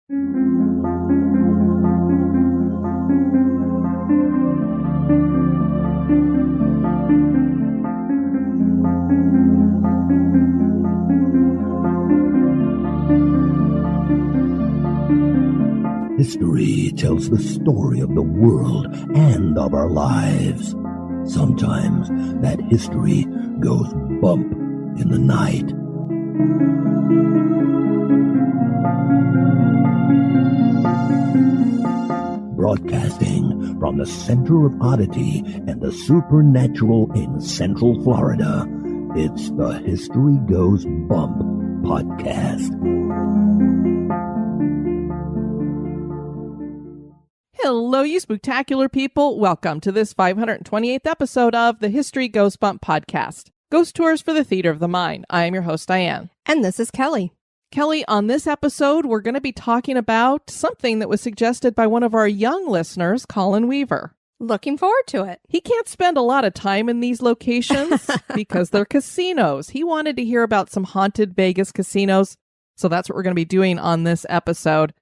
History tells the story of the world and of our lives. Sometimes that history goes bump in the night. Broadcasting from the center of oddity and the supernatural in Central Florida, it's the History Goes Bump podcast. Hello, you spooktacular people. Welcome to this 528th episode of the History Goes Bump podcast. Ghost Tours for the Theater of the Mind. I am your host, Diane. And this is Kelly. Kelly, on this episode, we're going to be talking about something that was suggested by one of our young listeners, Colin Weaver. Looking forward to it. He can't spend a lot of time in these locations because they're casinos. He wanted to hear about some haunted Vegas casinos, so that's what we're going to be doing on this episode.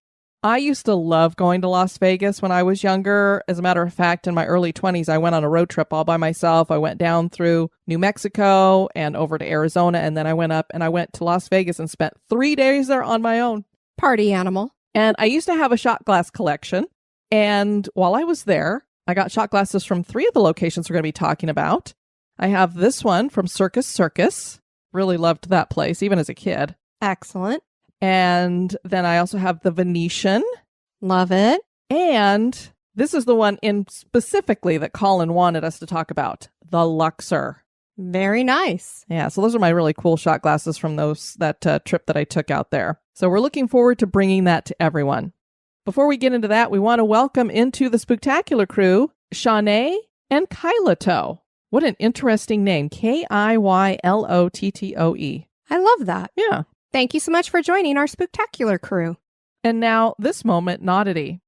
I used to love going to Las Vegas when I was younger. As a matter of fact, in my early 20s, I went on a road trip all by myself. I went down through New Mexico and over to Arizona, and then I went up and I went to Las Vegas and spent 3 days there on my own. Party animal. And I used to have a shot glass collection. And while I was there, I got shot glasses from 3 of the locations we're going to be talking about. I have this one from Circus Circus. Really loved that place, even as a kid. Excellent. And then I also have the Venetian. Love it. And this is the one in specifically that Colin wanted us to talk about, the Luxor. Very nice. Yeah, so those are my really cool shot glasses from that trip that I took out there. So we're looking forward to bringing that to everyone. Before we get into that, we want to welcome into the Spooktacular crew, Shanae and Kylotoe. What an interesting name, Kyylottoe. I love that. Yeah. Thank you so much for joining our Spooktacular crew. And now, this moment in Oddity.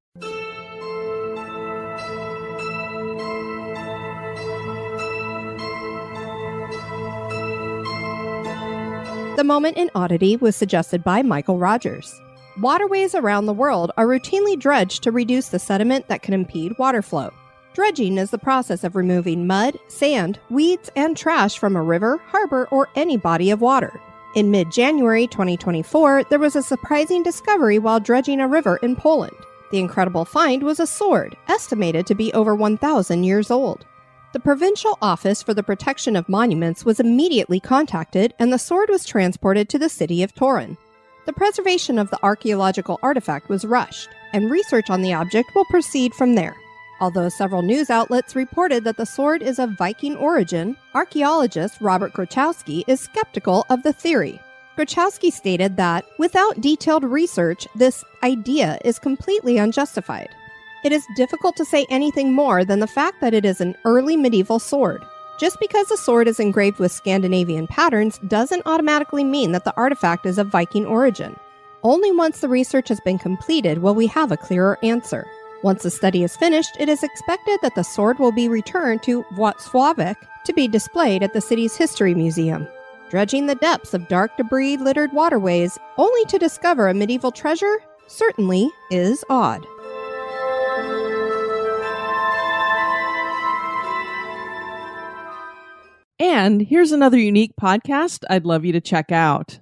The moment in Oddity was suggested by Michael Rogers. Waterways around the world are routinely dredged to reduce the sediment that can impede water flow. Dredging is the process of removing mud, sand, weeds, and trash from a river, harbor, or any body of water. In mid-January 2024, there was a surprising discovery while dredging a river in Poland. The incredible find was a sword, estimated to be over 1,000 years old. The Provincial Office for the Protection of Monuments was immediately contacted, and the sword was transported to the city of Torun. The preservation of the archaeological artifact was rushed, and research on the object will proceed from there. Although several news outlets reported that the sword is of Viking origin, archaeologist Robert Grochowski is skeptical of the theory. Grochowski stated that, without detailed research, this idea is completely unjustified. It is difficult to say anything more than the fact that it is an early medieval sword. Just because the sword is engraved with Scandinavian patterns doesn't automatically mean that the artifact is of Viking origin. Only once the research has been completed will we have a clearer answer. Once the study is finished, it is expected that the sword will be returned to Włocławek to be displayed at the city's History Museum. Dredging the depths of dark debris-littered waterways only to discover a medieval treasure certainly is odd. And here's another unique podcast I'd love you to check out.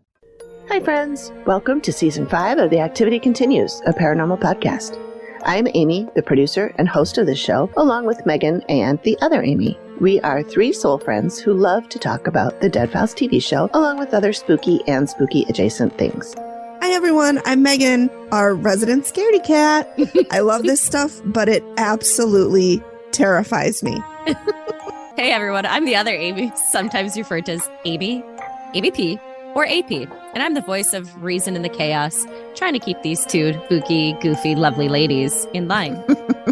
Hi, friends. Welcome to Season 5 of The Activity Continues, a paranormal podcast. I'm Amy, the producer and host of this show, along with Megan and the other Amy. We are 3 soul friends who love to talk about the Dead Files TV show, along with other spooky and spooky adjacent things. Hi, everyone. I'm Megan, our resident scaredy cat. I love this stuff, but it absolutely terrifies me. Hey, everyone. I'm the other Amy, sometimes referred to as Amy, ABP, or AP, and I'm the voice of reason in the chaos, trying to keep these 2 spooky, goofy, lovely ladies in line.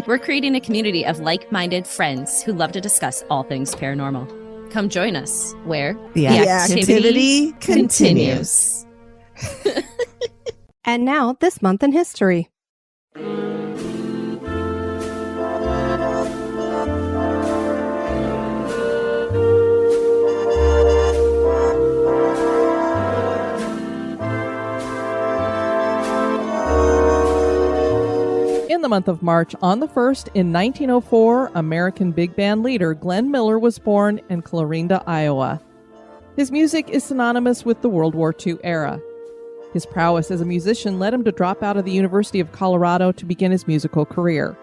We're creating a community of like-minded friends who love to discuss all things paranormal. Come join us, where the activity continues. And now, this month in history. In the month of March, on the 1st, in 1904, American big band leader Glenn Miller was born in Clarinda, Iowa. His music is synonymous with the World War II era. His prowess as a musician led him to drop out of the University of Colorado to begin his musical career.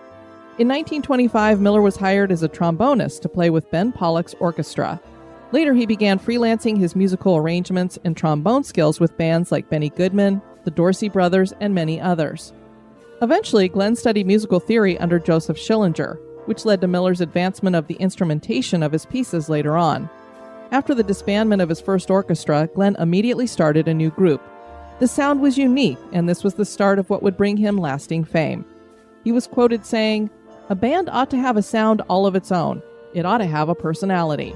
In 1925, Miller was hired as a trombonist to play with Ben Pollock's orchestra. Later, he began freelancing his musical arrangements and trombone skills with bands like Benny Goodman, the Dorsey Brothers, and many others. Eventually, Glenn studied musical theory under Joseph Schillinger, which led to Miller's advancement of the instrumentation of his pieces later on. After the disbandment of his first orchestra, Glenn immediately started a new group. The sound was unique, and this was the start of what would bring him lasting fame. He was quoted saying, "A band ought to have a sound all of its own. It ought to have a personality."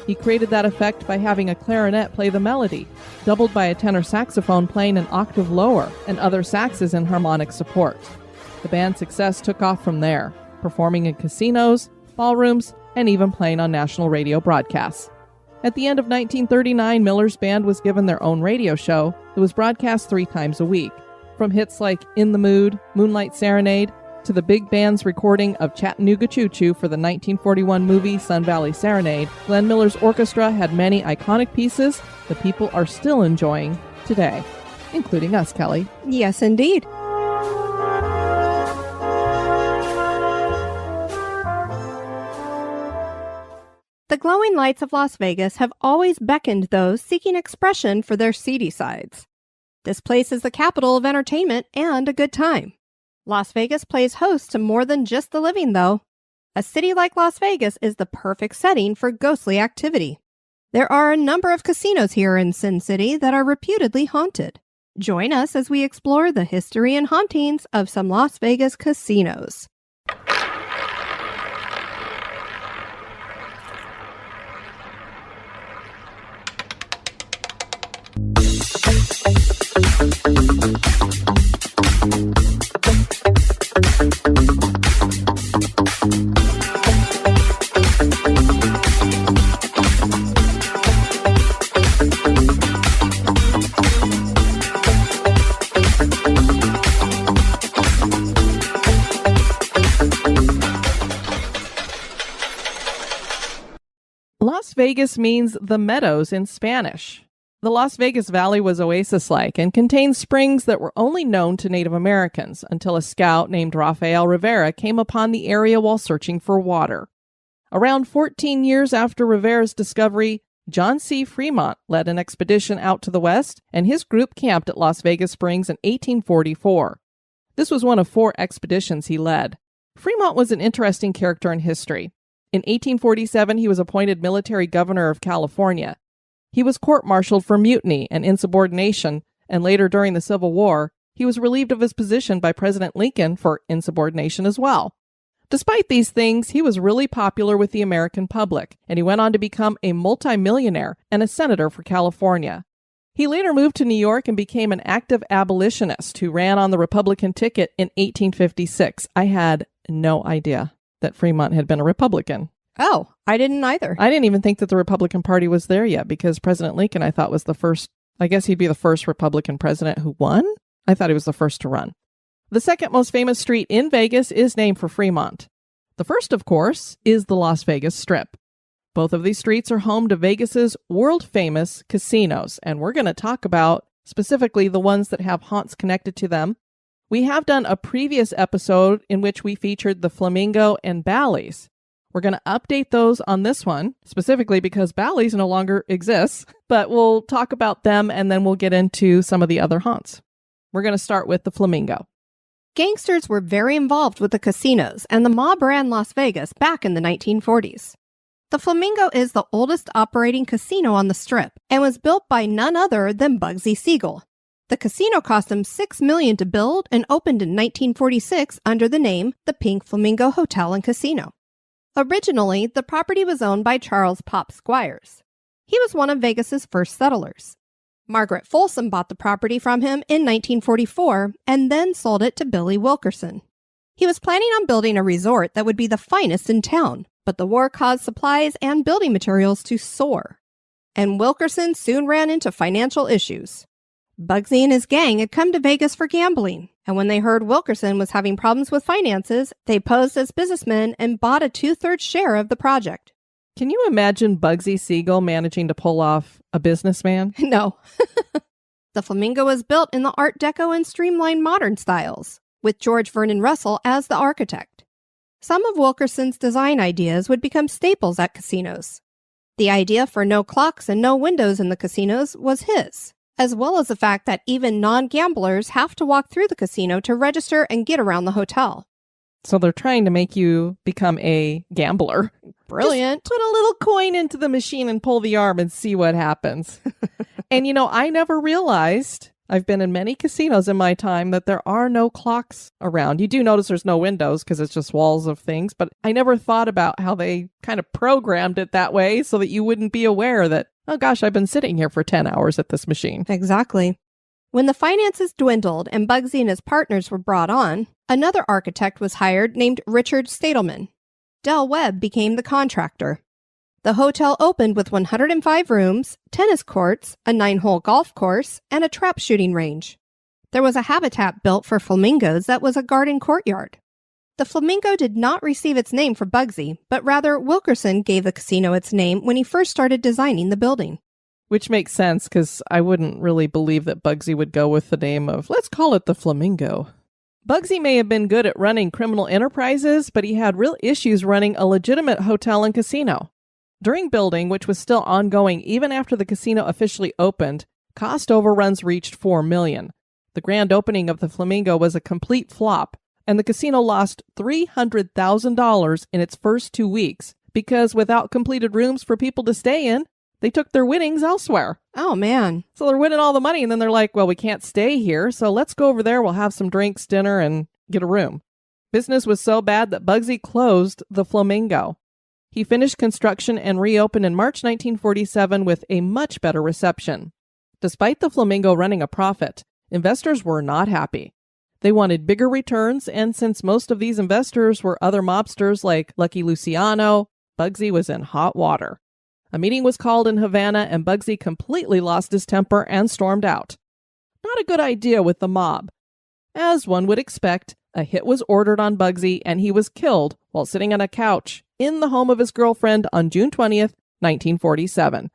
He created that effect by having a clarinet play the melody, doubled by a tenor saxophone playing an octave lower, and other saxes in harmonic support. The band's success took off from there, performing in casinos, ballrooms, and even playing on national radio broadcasts. At the end of 1939, Miller's band was given their own radio show that was broadcast 3 times a week. From hits like In the Mood, Moonlight Serenade, to the big band's recording of Chattanooga Choo Choo for the 1941 movie Sun Valley Serenade, Glenn Miller's orchestra had many iconic pieces that people are still enjoying today, including us, Kelly. Yes, indeed. The glowing lights of Las Vegas have always beckoned those seeking expression for their seedy sides. This place is the capital of entertainment and a good time. Las Vegas plays host to more than just the living, though. A city like Las Vegas is the perfect setting for ghostly activity. There are a number of casinos here in Sin City that are reputedly haunted. Join us as we explore the history and hauntings of some Las Vegas casinos. Las Vegas means the meadows in Spanish. The Las Vegas Valley was oasis-like and contained springs that were only known to Native Americans until a scout named Rafael Rivera came upon the area while searching for water. Around 14 years after Rivera's discovery, John C. Fremont led an expedition out to the west, and his group camped at Las Vegas Springs in 1844. This was one of 4 expeditions he led. Fremont was an interesting character in history. In 1847, he was appointed military governor of California. He was court-martialed for mutiny and insubordination, and later during the Civil War, he was relieved of his position by President Lincoln for insubordination as well. Despite these things, he was really popular with the American public, and he went on to become a multimillionaire and a senator for California. He later moved to New York and became an active abolitionist who ran on the Republican ticket in 1856. I had no idea that Fremont had been a Republican. Oh, I didn't either. I didn't even think that the Republican Party was there yet, because President Lincoln, I thought, was the first, I guess he'd be the first Republican president who won? I thought he was the first to run. The second most famous street in Vegas is named for Fremont. The first, of course, is the Las Vegas Strip. Both of these streets are home to Vegas's world-famous casinos, and we're going to talk about specifically the ones that have haunts connected to them. We have done a previous episode in which we featured the Flamingo and Bally's. We're going to update those on this one, specifically because Bally's no longer exists, but we'll talk about them and then we'll get into some of the other haunts. We're going to start with the Flamingo. Gangsters were very involved with the casinos, and the mob ran Las Vegas back in the 1940s. The Flamingo is the oldest operating casino on the Strip and was built by none other than Bugsy Siegel. The casino cost him $6 million to build and opened in 1946 under the name the Pink Flamingo Hotel and Casino. Originally, the property was owned by Charles Pop Squires. He was one of Vegas's first settlers. Margaret Folsom bought the property from him in 1944 and then sold it to Billy Wilkerson. He was planning on building a resort that would be the finest in town, but the war caused supplies and building materials to soar. And Wilkerson soon ran into financial issues. Bugsy and his gang had come to Vegas for gambling, and when they heard Wilkerson was having problems with finances, they posed as businessmen and bought a 2/3 share of the project. Can you imagine Bugsy Siegel managing to pull off a businessman? No. The Flamingo was built in the Art Deco and streamlined modern styles, with George Vernon Russell as the architect. Some of Wilkerson's design ideas would become staples at casinos. The idea for no clocks and no windows in the casinos was his, as well as the fact that even non-gamblers have to walk through the casino to register and get around the hotel. So they're trying to make you become a gambler. Brilliant. Just put a little coin into the machine and pull the arm and see what happens. And I never realized, I've been in many casinos in my time, that there are no clocks around. You do notice there's no windows because it's just walls of things, but I never thought about how they kind of programmed it that way so that you wouldn't be aware that, oh gosh, I've been sitting here for 10 hours at this machine. Exactly. When the finances dwindled and Bugsy and his partners were brought on, another architect was hired named Richard Stadelman. Del Webb became the contractor. The hotel opened with 105 rooms, tennis courts, a 9-hole golf course, and a trap shooting range. There was a habitat built for flamingos that was a garden courtyard. The flamingo did not receive its name for Bugsy, but rather Wilkerson gave the casino its name when he first started designing the building. Which makes sense, because I wouldn't really believe that Bugsy would go with the name of, let's call it the Flamingo. Bugsy may have been good at running criminal enterprises, but he had real issues running a legitimate hotel and casino. During building, which was still ongoing even after the casino officially opened, cost overruns reached $4 million. The grand opening of the Flamingo was a complete flop, and the casino lost $300,000 in its first 2 weeks, because without completed rooms for people to stay in, they took their winnings elsewhere. Oh, man. So they're winning all the money, and then they're like, well, we can't stay here, so let's go over there, we'll have some drinks, dinner, and get a room. Business was so bad that Bugsy closed the Flamingo. He finished construction and reopened in March 1947 with a much better reception. Despite the Flamingo running a profit, investors were not happy. They wanted bigger returns, and since most of these investors were other mobsters like Lucky Luciano, Bugsy was in hot water. A meeting was called in Havana, and Bugsy completely lost his temper and stormed out. Not a good idea with the mob. As one would expect, a hit was ordered on Bugsy, and he was killed while sitting on a couch in the home of his girlfriend on June 20th, 1947.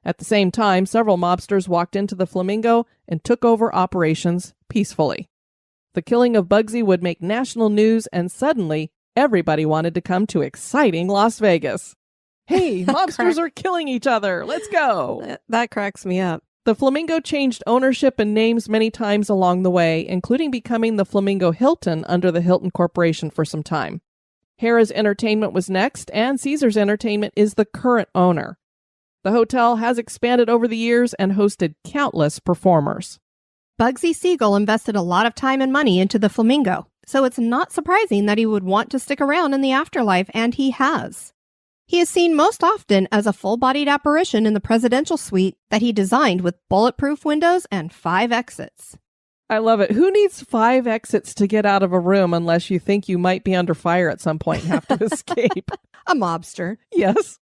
At the same time, several mobsters walked into the Flamingo and took over operations peacefully. The killing of Bugsy would make national news, and suddenly, everybody wanted to come to exciting Las Vegas. Hey, mobsters are killing each other. Let's go. That cracks me up. The Flamingo changed ownership and names many times along the way, including becoming the Flamingo Hilton under the Hilton Corporation for some time. Harrah's Entertainment was next, and Caesars Entertainment is the current owner. The hotel has expanded over the years and hosted countless performers. Bugsy Siegel invested a lot of time and money into the Flamingo, so it's not surprising that he would want to stick around in the afterlife, and he has. He is seen most often as a full-bodied apparition in the presidential suite that he designed with bulletproof windows and 5 exits. I love it. Who needs 5 exits to get out of a room unless you think you might be under fire at some point and have to escape? A mobster. Yes.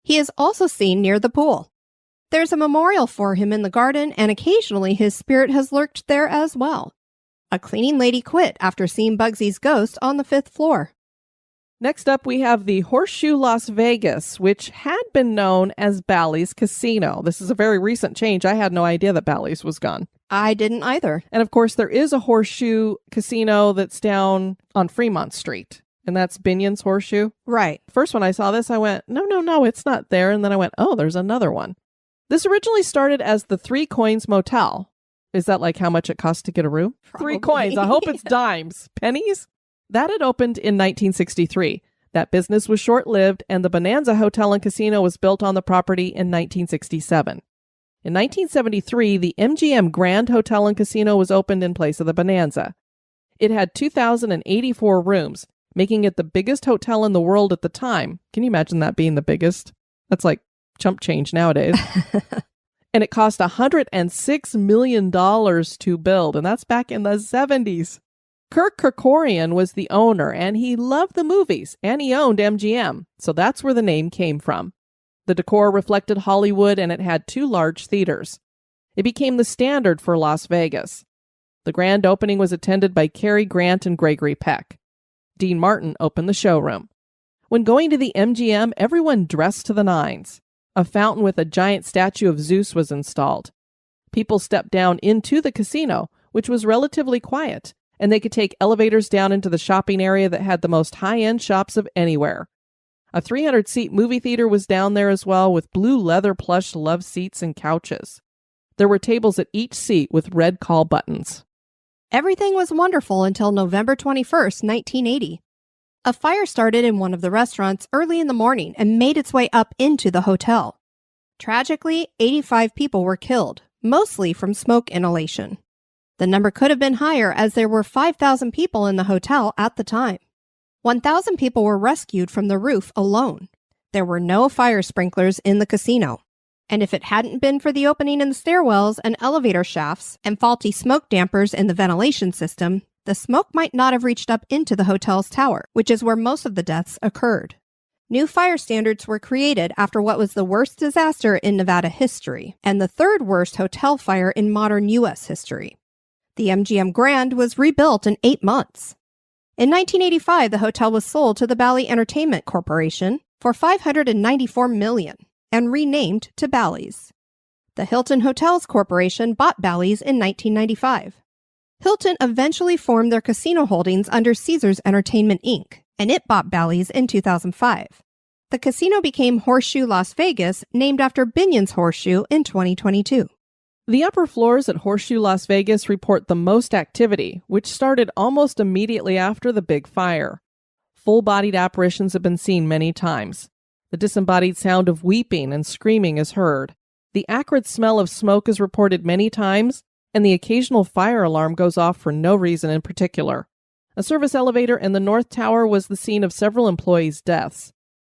He is also seen near the pool. There's a memorial for him in the garden, and occasionally his spirit has lurked there as well. A cleaning lady quit after seeing Bugsy's ghost on the 5th floor. Next up, we have the Horseshoe Las Vegas, which had been known as Bally's Casino. This is a very recent change. I had no idea that Bally's was gone. I didn't either. And of course, there is a Horseshoe Casino that's down on Fremont Street, and that's Binion's Horseshoe. Right. First when I saw this, I went, no, it's not there. And then I went, oh, there's another one. This originally started as the 3 Coins Motel. Is that like how much it costs to get a room? Probably. 3 coins. I hope it's dimes. Pennies? That had opened in 1963. That business was short-lived, and the Bonanza Hotel and Casino was built on the property in 1967. In 1973, the MGM Grand Hotel and Casino was opened in place of the Bonanza. It had 2,084 rooms, making it the biggest hotel in the world at the time. Can you imagine that being the biggest? That's like chump change nowadays. And it cost $106 million to build, and that's back in the 70s. Kirk Kerkorian was the owner, and he loved the movies, and he owned MGM, so that's where the name came from. The decor reflected Hollywood, and it had 2 large theaters. It became the standard for Las Vegas. The grand opening was attended by Cary Grant and Gregory Peck. Dean Martin opened the showroom. When going to the MGM, everyone dressed to the nines. A fountain with a giant statue of Zeus was installed. People stepped down into the casino, which was relatively quiet, and they could take elevators down into the shopping area that had the most high-end shops of anywhere. A 300-seat movie theater was down there as well, with blue leather plush love seats and couches. There were tables at each seat with red call buttons. Everything was wonderful until November 21st, 1980. A fire started in one of the restaurants early in the morning and made its way up into the hotel. Tragically, 85 people were killed, mostly from smoke inhalation. The number could have been higher as there were 5,000 people in the hotel at the time. 1,000 people were rescued from the roof alone. There were no fire sprinklers in the casino. And if it hadn't been for the opening in the stairwells and elevator shafts and faulty smoke dampers in the ventilation system, the smoke might not have reached up into the hotel's tower, which is where most of the deaths occurred. New fire standards were created after what was the worst disaster in Nevada history and the third worst hotel fire in modern U.S. history. The MGM Grand was rebuilt in 8 months. In 1985, the hotel was sold to the Bally Entertainment Corporation for $594 million and renamed to Bally's. The Hilton Hotels Corporation bought Bally's in 1995. Hilton eventually formed their casino holdings under Caesars Entertainment Inc., and it bought Bally's in 2005. The casino became Horseshoe Las Vegas, named after Binion's Horseshoe in 2022. The upper floors at Horseshoe Las Vegas report the most activity, which started almost immediately after the big fire. Full-bodied apparitions have been seen many times. The disembodied sound of weeping and screaming is heard. The acrid smell of smoke is reported many times, and the occasional fire alarm goes off for no reason in particular. A service elevator in the North Tower was the scene of several employees' deaths.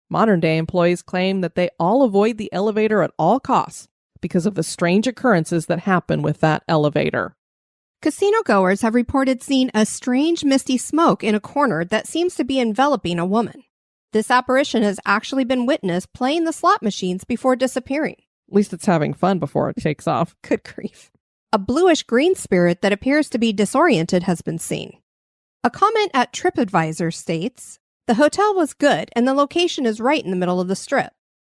Modern-day employees claim that they all avoid the elevator at all costs because of the strange occurrences that happen with that elevator. Casino goers have reported seeing a strange misty smoke in a corner that seems to be enveloping a woman. This apparition has actually been witnessed playing the slot machines before disappearing. At least it's having fun before it takes off. Good grief. A bluish-green spirit that appears to be disoriented has been seen. A comment at TripAdvisor states, "The hotel was good and the location is right in the middle of the strip.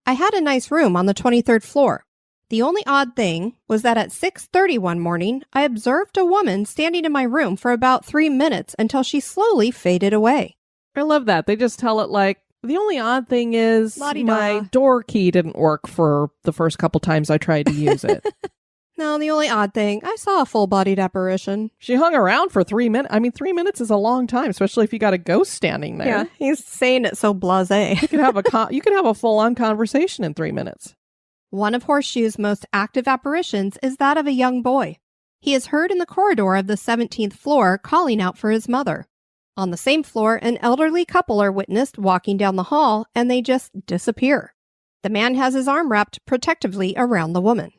I had a nice room on the 23rd floor. The only odd thing was that at 6:30 one morning, I observed a woman standing in my room for about 3 minutes until she slowly faded away." I love that. They just tell it like, the only odd thing is La-di-da. my door key didn't work for the first couple times I tried to use it. No, the only odd thing, I saw a full-bodied apparition. She hung around for 3 minutes. I mean, 3 minutes is a long time, especially if you got a ghost standing there. Yeah, he's saying it so blasé. You could have a full-on conversation in 3 minutes. One of Horseshoe's most active apparitions is that of a young boy. He is heard in the corridor of the 17th floor calling out for his mother. On the same floor, an elderly couple are witnessed walking down the hall, and they just disappear. The man has his arm wrapped protectively around the woman.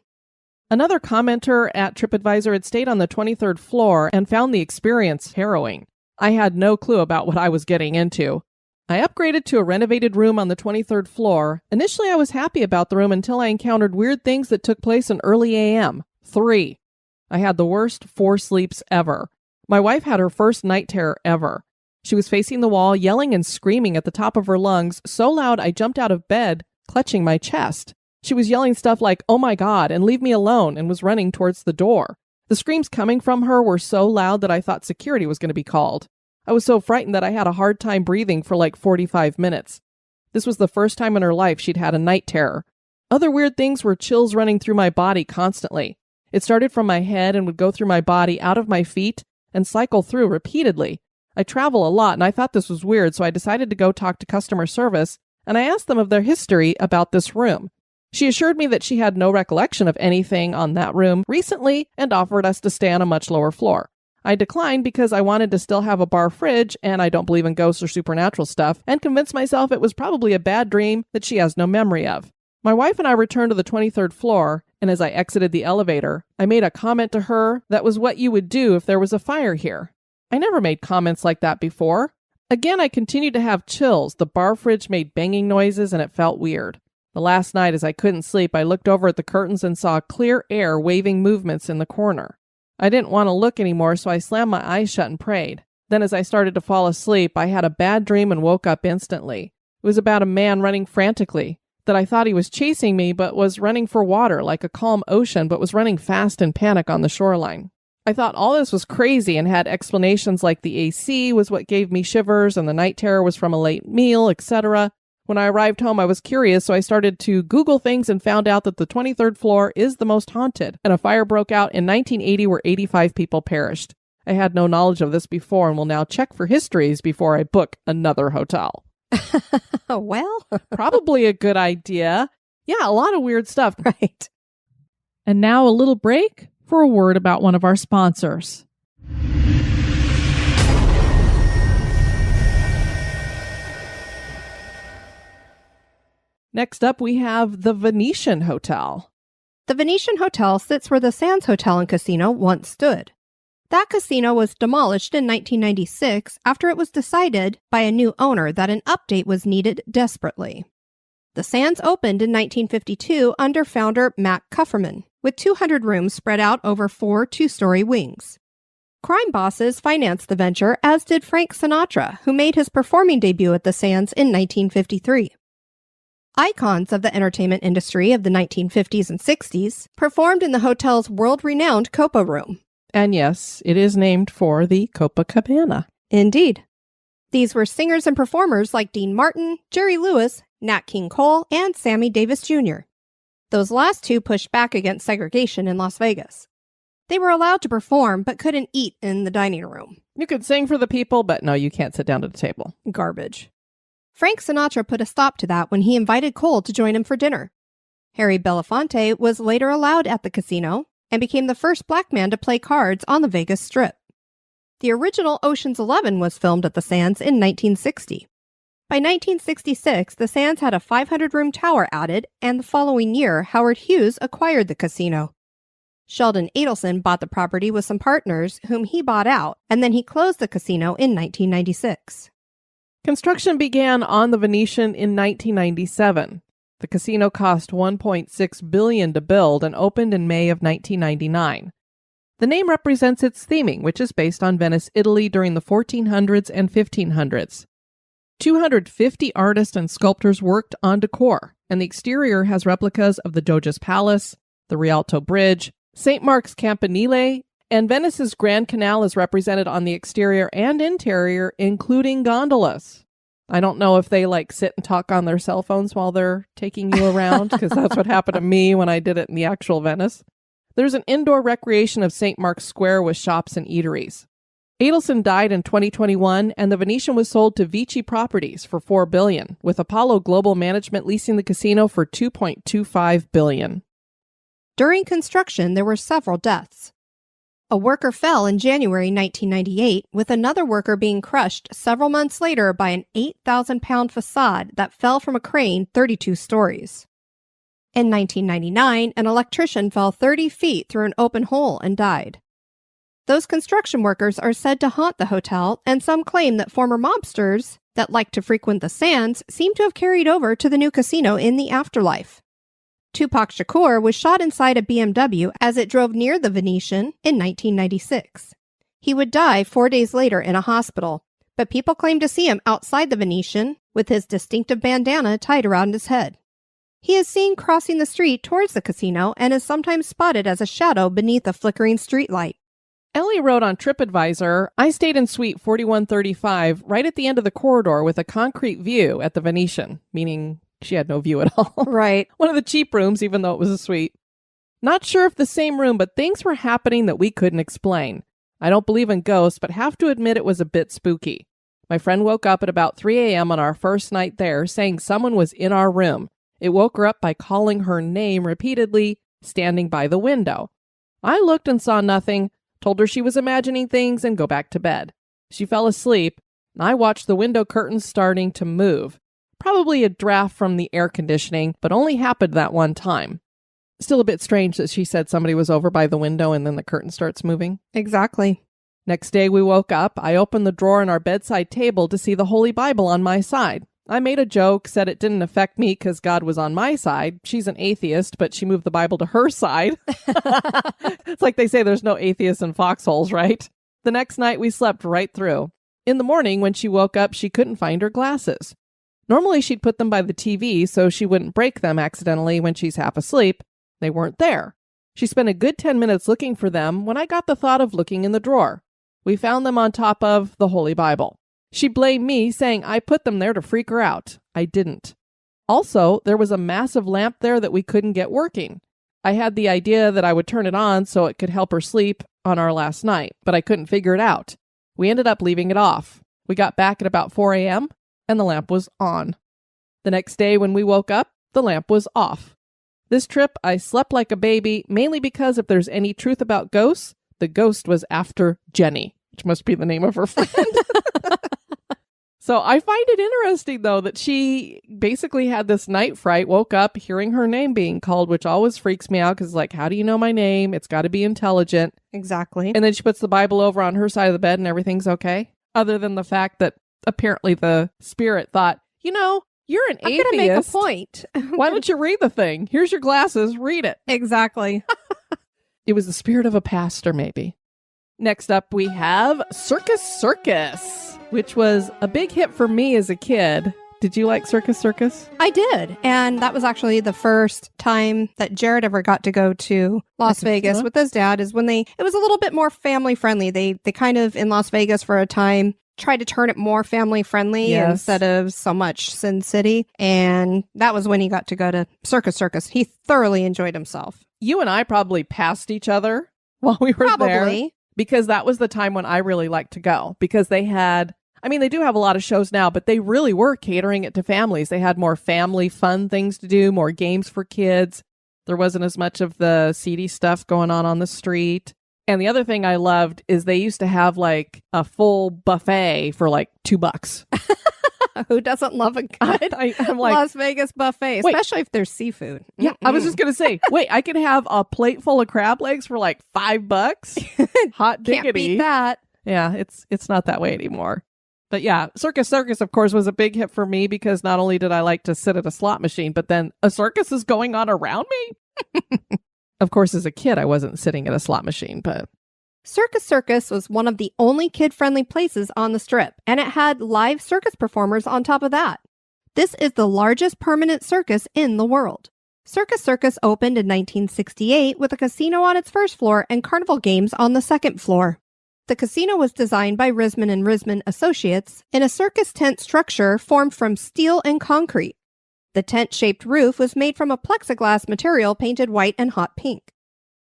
Another commenter at TripAdvisor had stayed on the 23rd floor and found the experience harrowing. I had no clue about what I was getting into. I upgraded to a renovated room on the 23rd floor. Initially, I was happy about the room until I encountered weird things that took place in early a.m. 3. I had the worst 4 sleeps ever. My wife had her first night terror ever. She was facing the wall, yelling and screaming at the top of her lungs, so loud I jumped out of bed, clutching my chest. She was yelling stuff like, "Oh my God," and "Leave me alone," and was running towards the door. The screams coming from her were so loud that I thought security was going to be called. I was so frightened that I had a hard time breathing for like 45 minutes. This was the first time in her life she'd had a night terror. Other weird things were chills running through my body constantly. It started from my head and would go through my body, out of my feet, and cycle through repeatedly. I travel a lot, and I thought this was weird, so I decided to go talk to customer service, and I asked them of their history about this room. She assured me that she had no recollection of anything on that room recently and offered us to stay on a much lower floor. I declined because I wanted to still have a bar fridge, and I don't believe in ghosts or supernatural stuff, and convinced myself it was probably a bad dream that she has no memory of. My wife and I returned to the 23rd floor, and as I exited the elevator, I made a comment to her that was what you would do if there was a fire here. I never made comments like that before. Again, I continued to have chills. The bar fridge made banging noises, and it felt weird. The last night, as I couldn't sleep, I looked over at the curtains and saw clear air waving movements in the corner. I didn't want to look anymore, so I slammed my eyes shut and prayed. Then as I started to fall asleep, I had a bad dream and woke up instantly. It was about a man running frantically, that I thought he was chasing me but was running for water like a calm ocean but was running fast in panic on the shoreline. I thought all this was crazy and had explanations like the AC was what gave me shivers and the night terror was from a late meal, etc. When I arrived home, I was curious, so I started to Google things and found out that the 23rd floor is the most haunted, and a fire broke out in 1980 where 85 people perished. I had no knowledge of this before and will now check for histories before I book another hotel. Well, probably a good idea. Yeah, a lot of weird stuff. Right. And now a little break for a word about one of our sponsors. Next up, we have the Venetian Hotel. The Venetian Hotel sits where the Sands Hotel and Casino once stood. That casino was demolished in 1996 after it was decided by a new owner that an update was needed desperately. The Sands opened in 1952 under founder Matt Kufferman, with 200 rooms spread out over 4 two-story wings. Crime bosses financed the venture, as did Frank Sinatra, who made his performing debut at the Sands in 1953. Icons of the entertainment industry of the 1950s and 60s performed in the hotel's world-renowned Copa Room. And yes, it is named for the Copacabana. Indeed. These were singers and performers like Dean Martin, Jerry Lewis, Nat King Cole, and Sammy Davis Jr. Those last two pushed back against segregation in Las Vegas. They were allowed to perform, but couldn't eat in the dining room. You could sing for the people, but no, you can't sit down at the table. Garbage. Frank Sinatra put a stop to that when he invited Cole to join him for dinner. Harry Belafonte was later allowed at the casino and became the first black man to play cards on the Vegas Strip. The original Ocean's 11 was filmed at the Sands in 1960. By 1966, the Sands had a 500-room tower added, and the following year, Howard Hughes acquired the casino. Sheldon Adelson bought the property with some partners whom he bought out, and then he closed the casino in 1996. Construction began on the Venetian in 1997. The casino cost $1.6 billion to build and opened in May of 1999. The name represents its theming, which is based on Venice, Italy during the 1400s and 1500s. 250 artists and sculptors worked on decor, and the exterior has replicas of the Doge's Palace, the Rialto Bridge, St. Mark's Campanile, and Venice's Grand Canal is represented on the exterior and interior, including gondolas. I don't know if they sit and talk on their cell phones while they're taking you around, because that's what happened to me when I did it in the actual Venice. There's an indoor recreation of St. Mark's Square with shops and eateries. Adelson died in 2021, and the Venetian was sold to Vici Properties for $4 billion, with Apollo Global Management leasing the casino for $2.25 billion. During construction, there were several deaths. A worker fell in January 1998, with another worker being crushed several months later by an 8,000-pound facade that fell from a crane 32 stories. In 1999, an electrician fell 30 feet through an open hole and died. Those construction workers are said to haunt the hotel, and some claim that former mobsters that like to frequent the Sands seem to have carried over to the new casino in the afterlife. Tupac Shakur was shot inside a BMW as it drove near the Venetian in 1996. He would die 4 days later in a hospital, but people claim to see him outside the Venetian with his distinctive bandana tied around his head. He is seen crossing the street towards the casino and is sometimes spotted as a shadow beneath a flickering streetlight. Ellie wrote on TripAdvisor, "I stayed in suite 4135 right at the end of the corridor with a concrete view at the Venetian," meaning she had no view at all. Right. One of the cheap rooms, even though it was a suite. Not sure if the same room, but things were happening that we couldn't explain. I don't believe in ghosts, but have to admit it was a bit spooky. My friend woke up at about 3 a.m. on our first night there, saying someone was in our room. It woke her up by calling her name repeatedly, standing by the window. I looked and saw nothing, told her she was imagining things, and go back to bed. She fell asleep, and I watched the window curtains starting to move. Probably a draft from the air conditioning, but only happened that one time. Still a bit strange that she said somebody was over by the window and then the curtain starts moving. Exactly. Next day we woke up. I opened the drawer in our bedside table to see the Holy Bible on my side. I made a joke, said it didn't affect me because God was on my side. She's an atheist, but she moved the Bible to her side. It's like they say there's no atheists in foxholes, right? The next night we slept right through. In the morning, when she woke up, she couldn't find her glasses. Normally she'd put them by the TV so she wouldn't break them accidentally when she's half asleep. They weren't there. She spent a good 10 minutes looking for them when I got the thought of looking in the drawer. We found them on top of the Holy Bible. She blamed me, saying I put them there to freak her out. I didn't. Also, there was a massive lamp there that we couldn't get working. I had the idea that I would turn it on so it could help her sleep on our last night, but I couldn't figure it out. We ended up leaving it off. We got back at about 4 a.m., and the lamp was on. The next day when we woke up, the lamp was off. This trip, I slept like a baby, mainly because if there's any truth about ghosts, the ghost was after Jenny, which must be the name of her friend. So I find it interesting, though, that she basically had this night fright, woke up hearing her name being called, which always freaks me out because, like, how do you know my name? It's got to be intelligent. Exactly. And then she puts the Bible over on her side of the bed and everything's okay. Other than the fact that apparently the spirit thought, you know, you're an atheist. I'm going to make a point. Why don't you read the thing? Here's your glasses. Read it. Exactly. It was the spirit of a pastor, maybe. Next up, we have Circus Circus, which was a big hit for me as a kid. Did you like Circus Circus? I did. And that was actually the first time that Jared ever got to go to Las Vegas with his dad, is when it was a little bit more family friendly. They kind of, in Las Vegas for a time, tried to turn it more family friendly instead of so much Sin City. And that was when he got to go to Circus Circus. He thoroughly enjoyed himself. You and I probably passed each other while we were there. Because that was the time when I really liked to go. Because they had, I mean, they do have a lot of shows now, but they really were catering it to families. They had more family fun things to do, more games for kids. There wasn't as much of the seedy stuff going on the street. And the other thing I loved is they used to have like a full buffet for like $2. Who doesn't love a good I'm like, Las Vegas buffet, especially if there's seafood? Yeah, I was just going to say, wait, I could have a plate full of crab legs for like $5? Hot diggity. Can't beat that. Yeah, it's not that way anymore. But yeah, Circus Circus, of course, was a big hit for me because not only did I like to sit at a slot machine, but then a circus is going on around me. Of course, as a kid, I wasn't sitting at a slot machine, but... Circus Circus was one of the only kid-friendly places on the Strip, and it had live circus performers on top of that. This is the largest permanent circus in the world. Circus Circus opened in 1968 with a casino on its first floor and carnival games on the second floor. The casino was designed by Risman and Risman Associates in a circus tent structure formed from steel and concrete. The tent-shaped roof was made from a plexiglass material painted white and hot pink.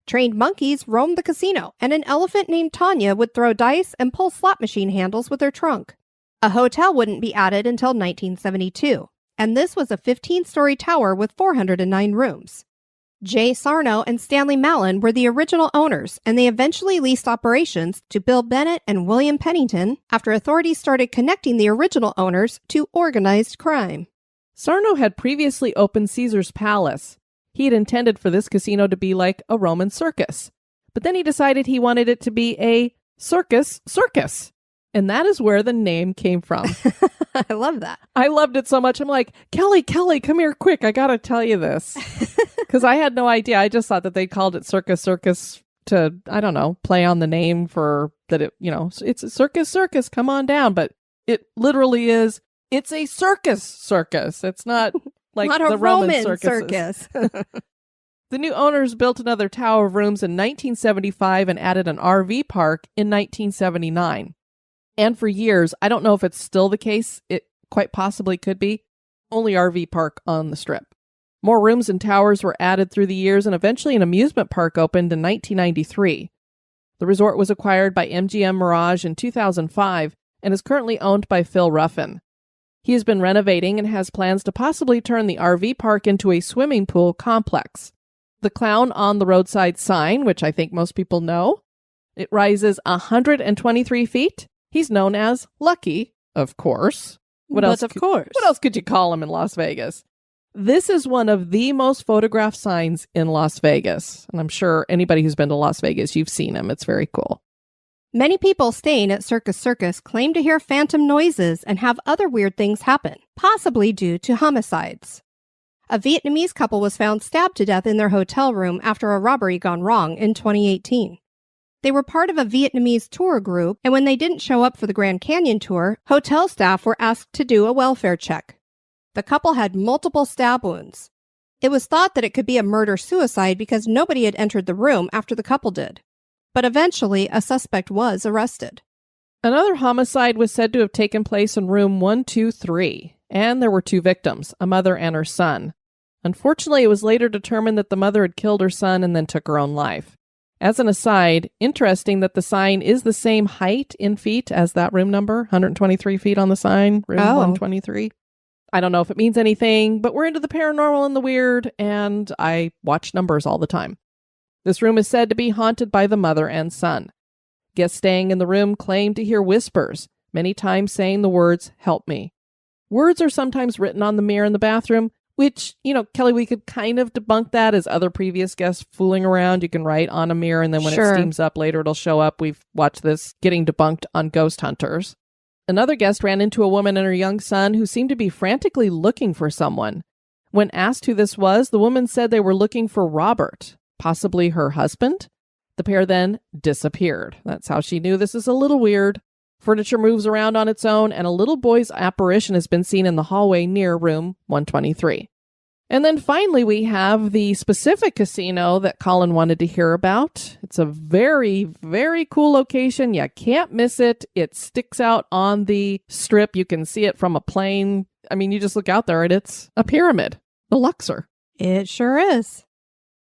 Trained monkeys roamed the casino, and an elephant named Tanya would throw dice and pull slot machine handles with her trunk. A hotel wouldn't be added until 1972, and this was a 15-story tower with 409 rooms. Jay Sarno and Stanley Mallon were the original owners, and they eventually leased operations to Bill Bennett and William Pennington after authorities started connecting the original owners to organized crime. Sarno had previously opened Caesar's Palace. He had intended for this casino to be like a Roman circus. But then he decided he wanted it to be a circus. And that is where the name came from. I love that. I loved it so much. I'm like, Kelly, come here quick. I got to tell you this. Because I had no idea. I just thought that they called it Circus to, I don't know, play on the name for that it, you know, it's a circus, come on down. But it literally is, it's a circus. It's not... like not the a Roman circus. The new owners built another tower of rooms in 1975 and added an RV park in 1979. And for years, I don't know if it's still the case, it quite possibly could be, only RV park on the Strip. More rooms and towers were added through the years, and eventually an amusement park opened in 1993. The resort was acquired by MGM Mirage in 2005 and is currently owned by Phil Ruffin. He has been renovating and has plans to possibly turn the RV park into a swimming pool complex. The clown on the roadside sign, which I think most people know, it rises 123 feet. He's known as Lucky, of course. What else could you call him in Las Vegas? This is one of the most photographed signs in Las Vegas. And I'm sure anybody who's been to Las Vegas, you've seen him. It's very cool. Many people staying at Circus Circus claim to hear phantom noises and have other weird things happen, possibly due to homicides. A Vietnamese couple was found stabbed to death in their hotel room after a robbery gone wrong in 2018. They were part of a Vietnamese tour group, and when they didn't show up for the Grand Canyon tour, hotel staff were asked to do a welfare check. The couple had multiple stab wounds. It was thought that it could be a murder-suicide because nobody had entered the room after the couple did. But eventually, a suspect was arrested. Another homicide was said to have taken place in room 123, and there were 2 victims, a mother and her son. Unfortunately, it was later determined that the mother had killed her son and then took her own life. As an aside, interesting that the sign is the same height in feet as that room number, 123 feet on the sign, room 123. I don't know if it means anything, but we're into the paranormal and the weird, and I watch numbers all the time. This room is said to be haunted by the mother and son. Guests staying in the room claim to hear whispers, many times saying the words, "Help me." Words are sometimes written on the mirror in the bathroom, which, Kelly, we could kind of debunk that as other previous guests fooling around. You can write on a mirror, and then when it steams up later, it'll show up. We've watched this getting debunked on Ghost Hunters. Another guest ran into a woman and her young son who seemed to be frantically looking for someone. When asked who this was, the woman said they were looking for Robert, possibly her husband. The pair then disappeared. That's how she knew this is a little weird. Furniture moves around on its own, and a little boy's apparition has been seen in the hallway near room 123. And then finally, we have the specific casino that Colin wanted to hear about. It's a very, very cool location. You can't miss it. It sticks out on the strip. You can see it from a plane. I mean, you just look out there and it's a pyramid, the Luxor. It sure is.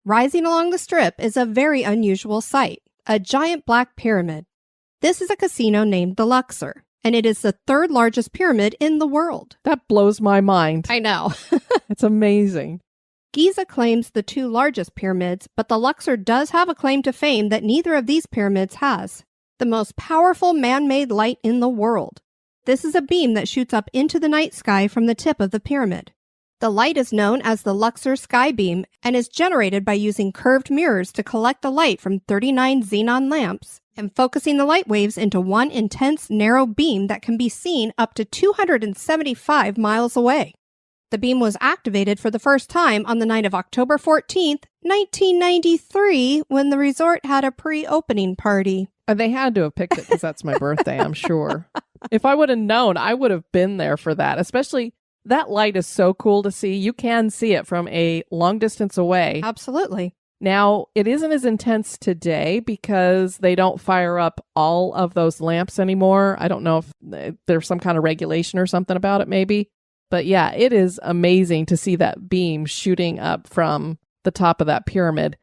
Rising along the strip is a very unusual sight, a giant black pyramid. This is a casino named the Luxor, and it is the 3rd largest pyramid in the world. That blows my mind. I know. It's amazing. Giza claims the 2 largest pyramids, but the Luxor does have a claim to fame that neither of these pyramids has. The most powerful man-made light in the world. This is a beam that shoots up into the night sky from the tip of the pyramid. The light is known as the Luxor sky beam and is generated by using curved mirrors to collect the light from 39 xenon lamps and focusing the light waves into one intense narrow beam that can be seen up to 275 miles away. The beam was activated for the first time on the night of October 14th, 1993, when the resort had a pre-opening party. They had to have picked it because that's my birthday, I'm sure. If I would have known, I would have been there for that. Especially, that light is so cool to see. You can see it from a long distance away. Absolutely. Now, it isn't as intense today because they don't fire up all of those lamps anymore. I don't know if there's some kind of regulation or something about it, maybe. But yeah, it is amazing to see that beam shooting up from the top of that pyramid.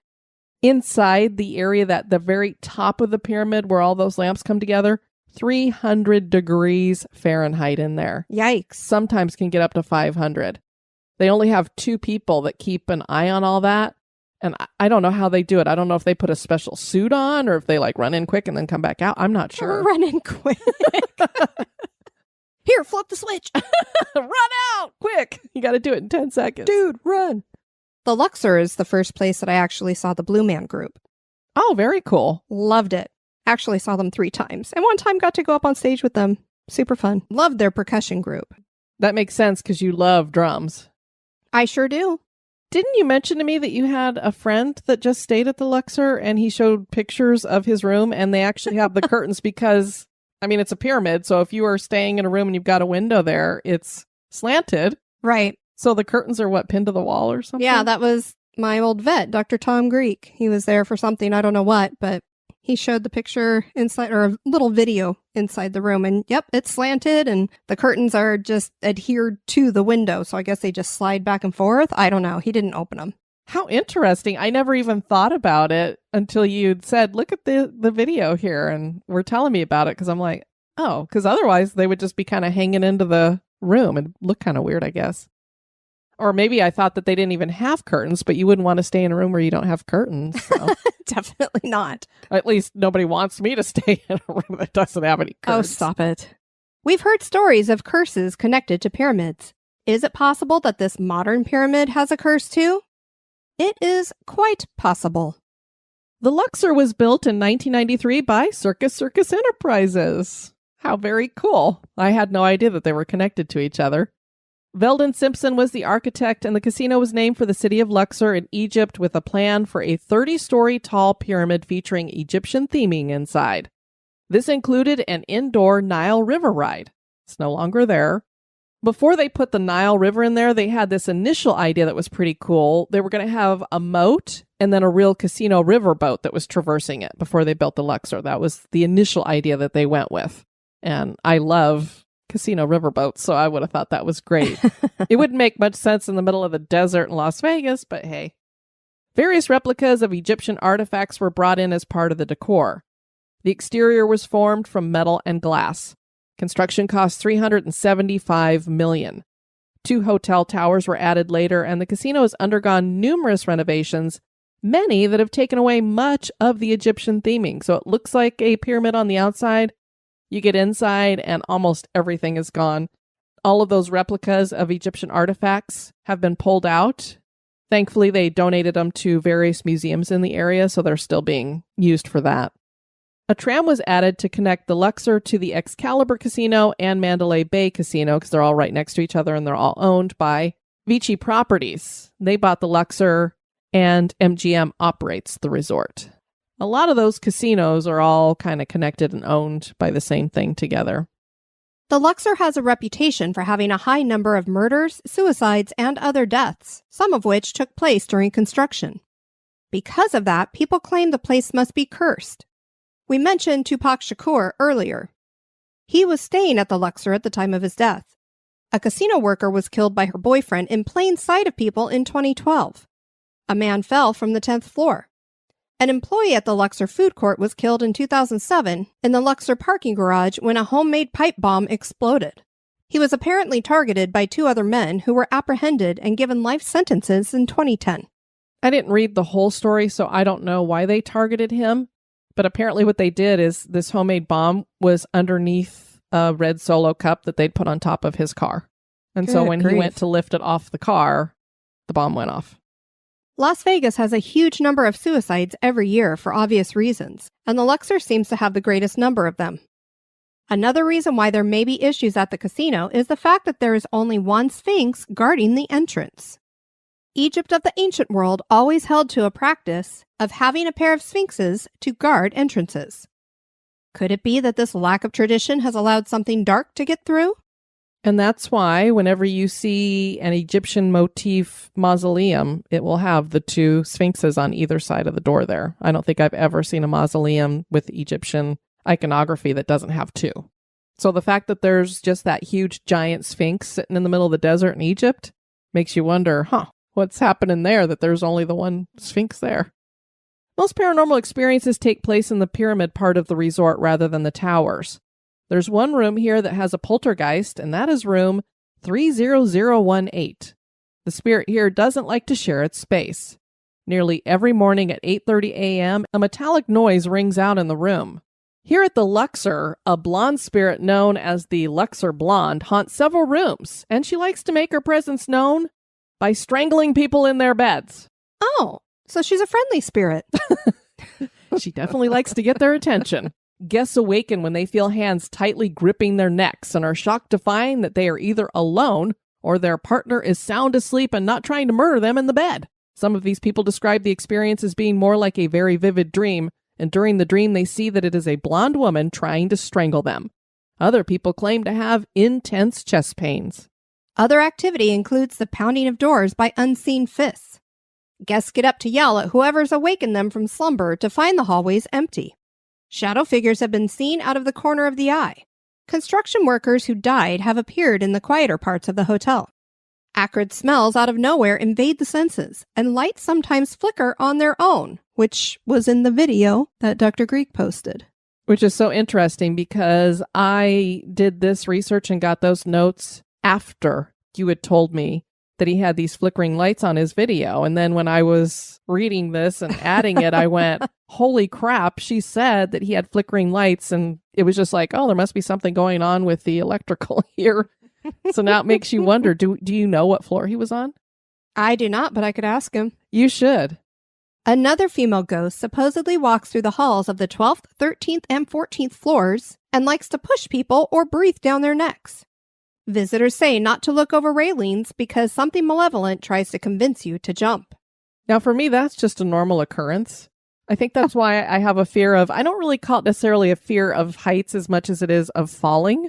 Inside the area that the very top of the pyramid where all those lamps come together, 300 degrees Fahrenheit in there. Yikes. Sometimes can get up to 500. They only have 2 people that keep an eye on all that. And I don't know how they do it. I don't know if they put a special suit on or if they run in quick and then come back out. I'm not sure. Run in quick. Here, flip the switch. Run out quick. You got to do it in 10 seconds. Dude, run. The Luxor is the first place that I actually saw the Blue Man Group. Oh, very cool. Loved it. Actually saw them 3 times. And one time got to go up on stage with them. Super fun. Loved their percussion group. That makes sense because you love drums. I sure do. Didn't you mention to me that you had a friend that just stayed at the Luxor and he showed pictures of his room and they actually have the curtains because, it's a pyramid. So if you are staying in a room and you've got a window there, it's slanted. Right. So the curtains are pinned to the wall or something? Yeah, that was my old vet, Dr. Tom Greek. He was there for something, I don't know what, but he showed the picture inside, or a little video inside the room. And yep, it's slanted and the curtains are just adhered to the window. So I guess they just slide back and forth. I don't know. He didn't open them. How interesting. I never even thought about it until you'd said, look at the video here. And were telling me about it because I'm like, oh, because otherwise they would just be kind of hanging into the room and look kind of weird, I guess. Or maybe I thought that they didn't even have curtains, but you wouldn't want to stay in a room where you don't have curtains. So. Definitely not. At least nobody wants me to stay in a room that doesn't have any curtains. Oh, stop it. We've heard stories of curses connected to pyramids. Is it possible that this modern pyramid has a curse too? It is quite possible. The Luxor was built in 1993 by Circus Enterprises. How very cool. I had no idea that they were connected to each other. Veldon Simpson was the architect, and the casino was named for the city of Luxor in Egypt with a plan for a 30-story tall pyramid featuring Egyptian theming inside. This included an indoor Nile River ride. It's no longer there. Before they put the Nile River in there, they had this initial idea that was pretty cool. They were going to have a moat and then a real casino riverboat that was traversing it before they built the Luxor. That was the initial idea that they went with. And I love casino riverboats, so I would have thought that was great. It wouldn't make much sense in the middle of the desert in Las Vegas, but hey. Various replicas of Egyptian artifacts were brought in as part of the decor. The exterior was formed from metal and glass. Construction cost $375 million. 2 hotel towers were added later, and the casino has undergone numerous renovations, many that have taken away much of the Egyptian theming. So it looks like a pyramid on the outside. You get inside, and almost everything is gone. All of those replicas of Egyptian artifacts have been pulled out. Thankfully, they donated them to various museums in the area, so they're still being used for that. A tram was added to connect the Luxor to the Excalibur Casino and Mandalay Bay Casino, because they're all right next to each other and they're all owned by Vici Properties. They bought the Luxor, and MGM operates the resort. A lot of those casinos are all kind of connected and owned by the same thing together. The Luxor has a reputation for having a high number of murders, suicides, and other deaths, some of which took place during construction. Because of that, people claim the place must be cursed. We mentioned Tupac Shakur earlier. He was staying at the Luxor at the time of his death. A casino worker was killed by her boyfriend in plain sight of people in 2012. A man fell from the 10th floor. An employee at the Luxor food court was killed in 2007 in the Luxor parking garage when a homemade pipe bomb exploded. He was apparently targeted by 2 other men who were apprehended and given life sentences in 2010. I didn't read the whole story, so I don't know why they targeted him. But apparently what they did is this homemade bomb was underneath a red Solo cup that they'd put on top of his car. And so when he went to lift it off the car, the bomb went off. Las Vegas has a huge number of suicides every year for obvious reasons, and the Luxor seems to have the greatest number of them. Another reason why there may be issues at the casino is the fact that there is only one sphinx guarding the entrance. Egypt of the ancient world always held to a practice of having a pair of sphinxes to guard entrances. Could it be that this lack of tradition has allowed something dark to get through? And that's why whenever you see an Egyptian motif mausoleum, it will have the 2 sphinxes on either side of the door there. I don't think I've ever seen a mausoleum with Egyptian iconography that doesn't have 2. So the fact that there's just that huge giant sphinx sitting in the middle of the desert in Egypt makes you wonder, what's happening there that there's only the one sphinx there? Most paranormal experiences take place in the pyramid part of the resort rather than the towers. There's one room here that has a poltergeist, and that is room 30018. The spirit here doesn't like to share its space. Nearly every morning at 8:30 a.m., a metallic noise rings out in the room. Here at the Luxor, a blonde spirit known as the Luxor Blonde haunts several rooms, and she likes to make her presence known by strangling people in their beds. Oh, so she's a friendly spirit. She definitely likes to get their attention. Guests awaken when they feel hands tightly gripping their necks and are shocked to find that they are either alone or their partner is sound asleep and not trying to murder them in the bed. Some of these people describe the experience as being more like a very vivid dream, and during the dream they see that it is a blonde woman trying to strangle them. Other people claim to have intense chest pains. Other activity includes the pounding of doors by unseen fists. Guests get up to yell at whoever's awakened them from slumber to find the hallways empty. Shadow figures have been seen out of the corner of the eye. Construction workers who died have appeared in the quieter parts of the hotel. Acrid smells out of nowhere invade the senses, and lights sometimes flicker on their own, which was in the video that Dr. Greek posted. Which is so interesting because I did this research and got those notes after you had told me that he had these flickering lights on his video. And then when I was reading this and adding it, I went, holy crap, she said that he had flickering lights. And it was just like, oh, there must be something going on with the electrical here. So now it makes you wonder, do you know what floor he was on? I do not, but I could ask him. You should. Another female ghost supposedly walks through the halls of the 12th, 13th, and 14th floors and likes to push people or breathe down their necks. Visitors say not to look over railings because something malevolent tries to convince you to jump. Now, for me, that's just a normal occurrence. I think that's why I have a fear of, I don't really call it necessarily a fear of heights as much as it is of falling.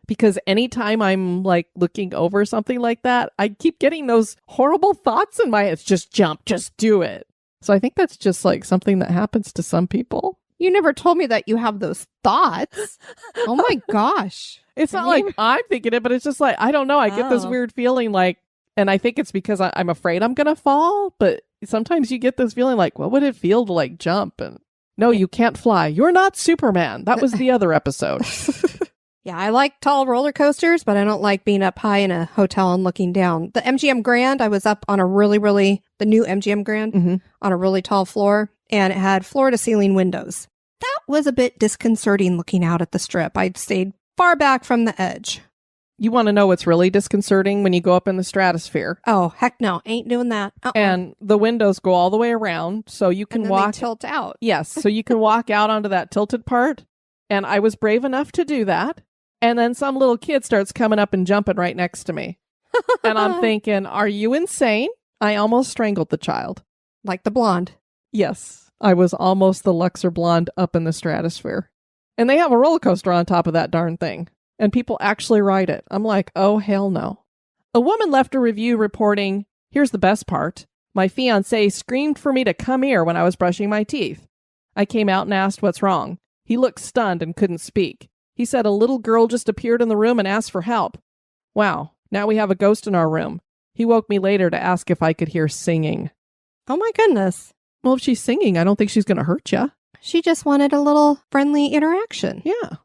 Because anytime I'm like looking over something like that, I keep getting those horrible thoughts in my head. It's just jump, just do it. So I think that's just like something that happens to some people. You never told me that you have those thoughts. Oh my gosh. It's not like I'm thinking it, but it's just like, I don't know. I get this weird feeling like, and I think it's because I'm afraid I'm going to fall. But sometimes you get this feeling like, what would it feel to like jump? And no, you can't fly. You're not Superman. That was the other episode. Yeah, I like tall roller coasters, but I don't like being up high in a hotel and looking down. The MGM Grand, I was up on the new MGM Grand on a really tall floor, and it had floor-to-ceiling windows. That was a bit disconcerting looking out at the strip. I'd stayed far back from the edge. You want to know what's really disconcerting when you go up in the stratosphere? Oh, heck no. Ain't doing that. And the windows go all the way around, so you can walk. They tilt out. Yes, so you can walk out onto that tilted part. And I was brave enough to do that. And then some little kid starts coming up and jumping right next to me. And I'm thinking, are you insane? I almost strangled the child. Like the blonde. Yes, I was almost the Luxor blonde up in the stratosphere. And they have a roller coaster on top of that darn thing. And people actually ride it. I'm like, oh, hell no. A woman left a review reporting, here's the best part. My fiancé screamed for me to come here when I was brushing my teeth. I came out and asked what's wrong. He looked stunned and couldn't speak. He said a little girl just appeared in the room and asked for help. Wow, now we have a ghost in our room. He woke me later to ask if I could hear singing. Oh my goodness. Well, if she's singing, I don't think she's going to hurt you. She just wanted a little friendly interaction. Yeah.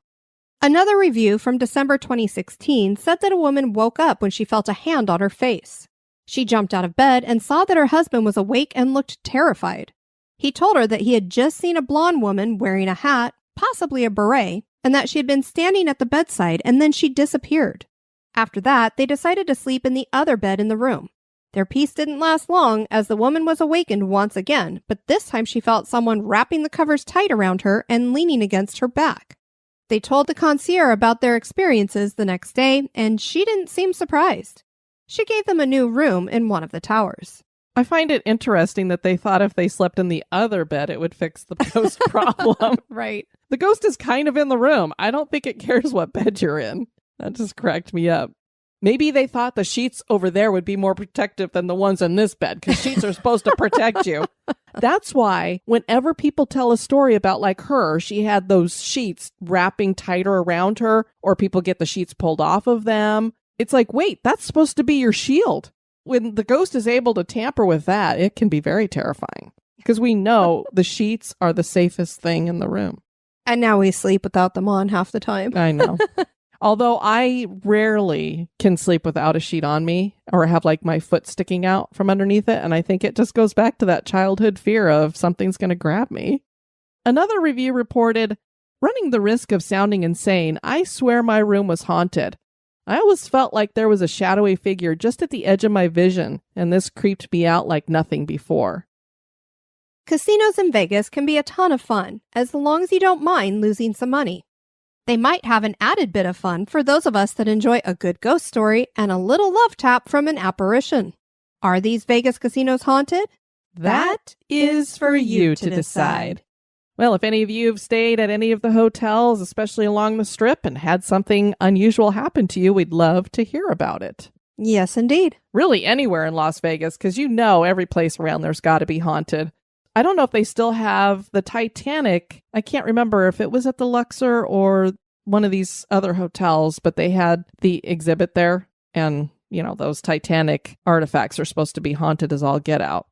Another review from December 2016 said that a woman woke up when she felt a hand on her face. She jumped out of bed and saw that her husband was awake and looked terrified. He told her that he had just seen a blonde woman wearing a hat, possibly a beret, and that she had been standing at the bedside and then she disappeared. After that, they decided to sleep in the other bed in the room. Their peace didn't last long as the woman was awakened once again, but this time she felt someone wrapping the covers tight around her and leaning against her back. They told the concierge about their experiences the next day, and she didn't seem surprised. She gave them a new room in one of the towers. I find it interesting that they thought if they slept in the other bed, it would fix the ghost problem. Right. The ghost is kind of in the room. I don't think it cares what bed you're in. That just cracked me up. Maybe they thought the sheets over there would be more protective than the ones in this bed, because sheets are supposed to protect you. That's why whenever people tell a story about like her, she had those sheets wrapping tighter around her, or people get the sheets pulled off of them. It's like, wait, that's supposed to be your shield. When the ghost is able to tamper with that, it can be very terrifying, because we know the sheets are the safest thing in the room. And now we sleep without them on half the time. I know. Although I rarely can sleep without a sheet on me or have like my foot sticking out from underneath it. And I think it just goes back to that childhood fear of something's going to grab me. Another review reported, running the risk of sounding insane, I swear my room was haunted. I always felt like there was a shadowy figure just at the edge of my vision, and this creeped me out like nothing before. Casinos in Vegas can be a ton of fun, as long as you don't mind losing some money. They might have an added bit of fun for those of us that enjoy a good ghost story and a little love tap from an apparition. Are these Vegas casinos haunted? That is for you to decide. Well, if any of you have stayed at any of the hotels, especially along the Strip, and had something unusual happen to you, we'd love to hear about it. Yes, indeed. Really anywhere in Las Vegas, because you know every place around there's got to be haunted. I don't know if they still have the Titanic. I can't remember if it was at the Luxor or one of these other hotels, but they had the exhibit there. And, you know, those Titanic artifacts are supposed to be haunted as all get out.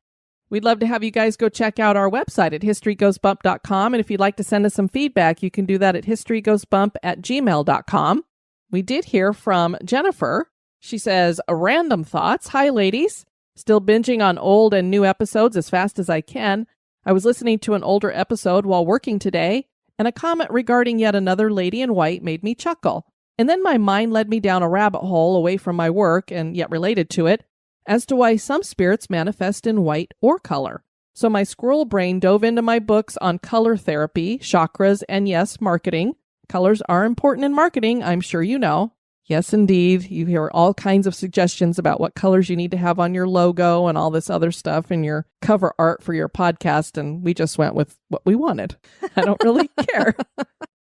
We'd love to have you guys go check out our website at historygoesbump.com. And if you'd like to send us some feedback, you can do that at historygoesbump@gmail.com. We did hear from Jennifer. She says, random thoughts. Hi, ladies. Still binging on old and new episodes as fast as I can. I was listening to an older episode while working today, and a comment regarding yet another lady in white made me chuckle. And then my mind led me down a rabbit hole away from my work, and yet related to it, as to why some spirits manifest in white or color. So my squirrel brain dove into my books on color therapy, chakras, and yes, marketing. Colors are important in marketing, I'm sure you know. Yes, indeed. You hear all kinds of suggestions about what colors you need to have on your logo and all this other stuff in your cover art for your podcast, and we just went with what we wanted. I don't really care.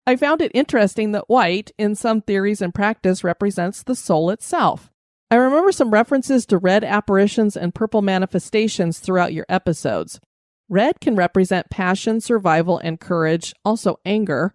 I found it interesting that white, in some theories and practice, represents the soul itself. I remember some references to red apparitions and purple manifestations throughout your episodes. Red can represent passion, survival, and courage, also anger.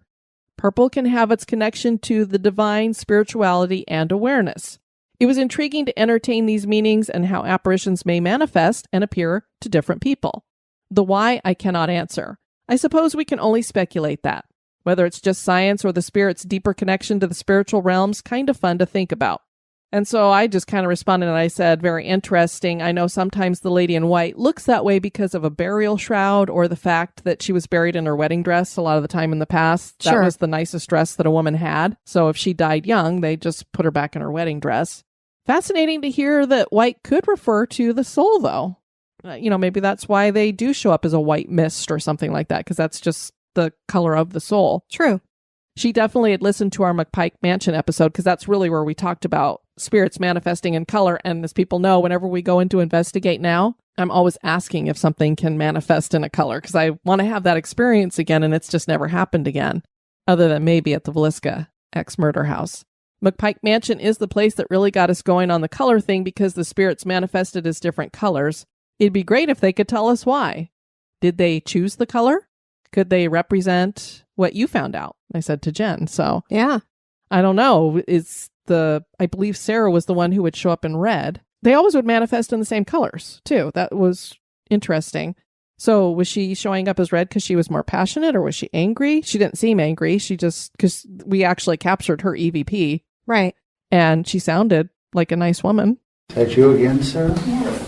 Purple can have its connection to the divine, spirituality, and awareness. It was intriguing to entertain these meanings and how apparitions may manifest and appear to different people. The why I cannot answer. I suppose we can only speculate that. Whether it's just science or the spirit's deeper connection to the spiritual realms, kind of fun to think about. And so I just kind of responded and I said, very interesting. I know sometimes the lady in white looks that way because of a burial shroud or the fact that she was buried in her wedding dress a lot of the time in the past. That was the nicest dress that a woman had. So if she died young, they just put her back in her wedding dress. Fascinating to hear that white could refer to the soul, though. Maybe that's why they do show up as a white mist or something like that, because that's just the color of the soul. True. She definitely had listened to our McPike Mansion episode, because that's really where we talked about spirits manifesting in color. And as people know, whenever we go in to investigate now, I'm always asking if something can manifest in a color, because I want to have that experience again, and it's just never happened again, other than maybe at the Villisca ex-murder house. McPike Mansion is the place that really got us going on the color thing, because the spirits manifested as different colors. It'd be great if they could tell us why. Did they choose the color? Could they represent what you found out? I said to Jen. So yeah, I don't know. I believe Sarah was the one who would show up in red. They always would manifest in the same colors too. That was interesting. So was she showing up as red because she was more passionate, or was she angry? She didn't seem angry. Because we actually captured her EVP. Right. And she sounded like a nice woman. Is that you again, Sarah? Yes.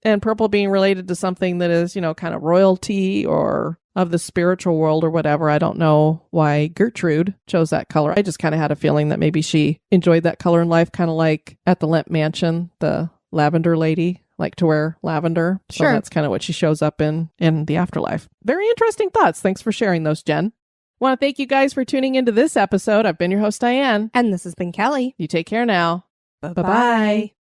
And purple being related to something that is, kind of royalty or of the spiritual world or whatever. I don't know why Gertrude chose that color. I just kind of had a feeling that maybe she enjoyed that color in life, kind of like at the Lemp Mansion, the lavender lady liked to wear lavender. So sure. That's kind of what she shows up in the afterlife. Very interesting thoughts. Thanks for sharing those, Jen. Want to thank you guys for tuning into this episode. I've been your host, Diane. And this has been Kelly. You take care now. Bye-bye.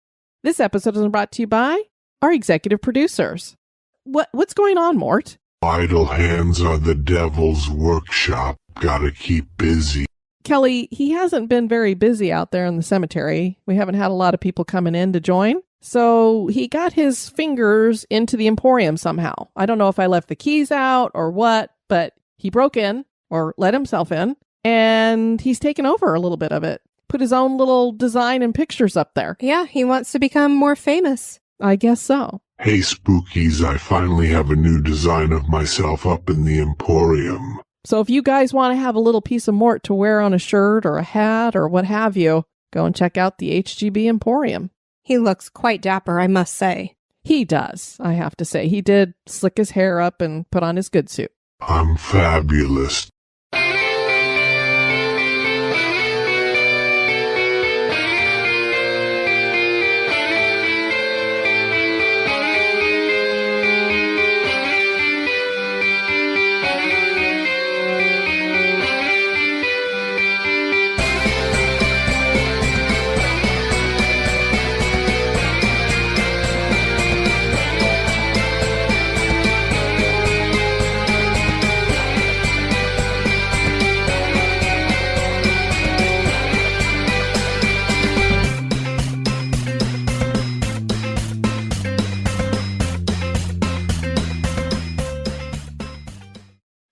This episode is brought to you by our executive producers. What's going on, Mort? Idle hands are the devil's workshop. Gotta keep busy. Kelly, he hasn't been very busy out there in the cemetery. We haven't had a lot of people coming in to join. So he got his fingers into the Emporium somehow. I don't know if I left the keys out or what, but he broke in or let himself in, and he's taken over a little bit of it. Put his own little design and pictures up there. Yeah, he wants to become more famous. I guess so. Hey, spookies, I finally have a new design of myself up in the Emporium. So if you guys want to have a little piece of Mort to wear on a shirt or a hat or what have you, go and check out the HGB Emporium. He looks quite dapper, I must say. He does, I have to say. He did slick his hair up and put on his good suit. I'm fabulous.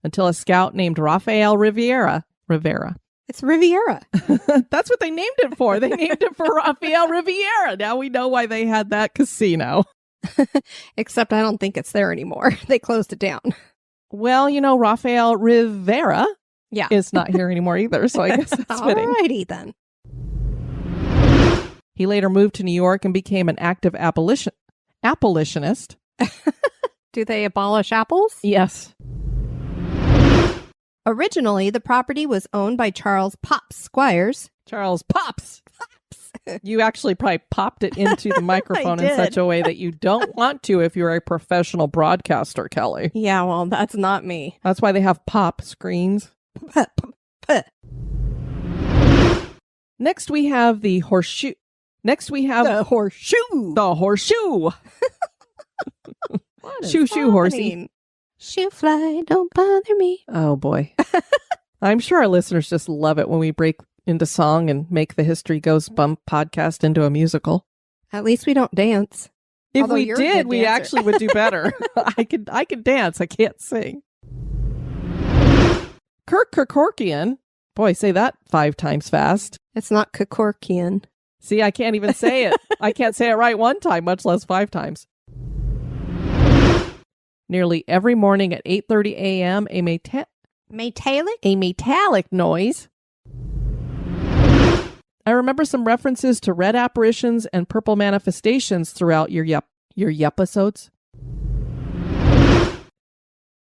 Until a scout named Rafael Rivera. It's Riviera. That's what they named it for. They named it for Rafael Riviera. Now we know why they had that casino. Except I don't think it's there anymore. They closed it down. Well, Rafael Rivera is not here anymore either, so I guess that's fitting. Alrighty then. He later moved to New York and became an active abolitionist. Do they abolish apples? Yes. Originally, the property was owned by Charles Pops Squires. Charles Pops. You actually probably popped it into the microphone in such a way that you don't want to if you're a professional broadcaster, Kelly. Yeah, well, that's not me. That's why they have pop screens. Next, we have the horseshoe. Next, we have The horseshoe. the horseshoe. What is Shoo, horsey. happening? Shoo fly, don't bother me. Oh, boy. I'm sure our listeners just love it when we break into song and make the History Goes Bump podcast into a musical. At least we don't dance. If Although we you're a did, good we dancer. actually would do better. I could dance. I can't sing. Kirkorkian. Boy, say that 5 times fast. It's not Kekorkian. See, I can't even say it. I can't say it right one time, much less 5 times. Nearly every morning at 8:30 a.m., a metallic noise. I remember some references to red apparitions and purple manifestations throughout your episodes.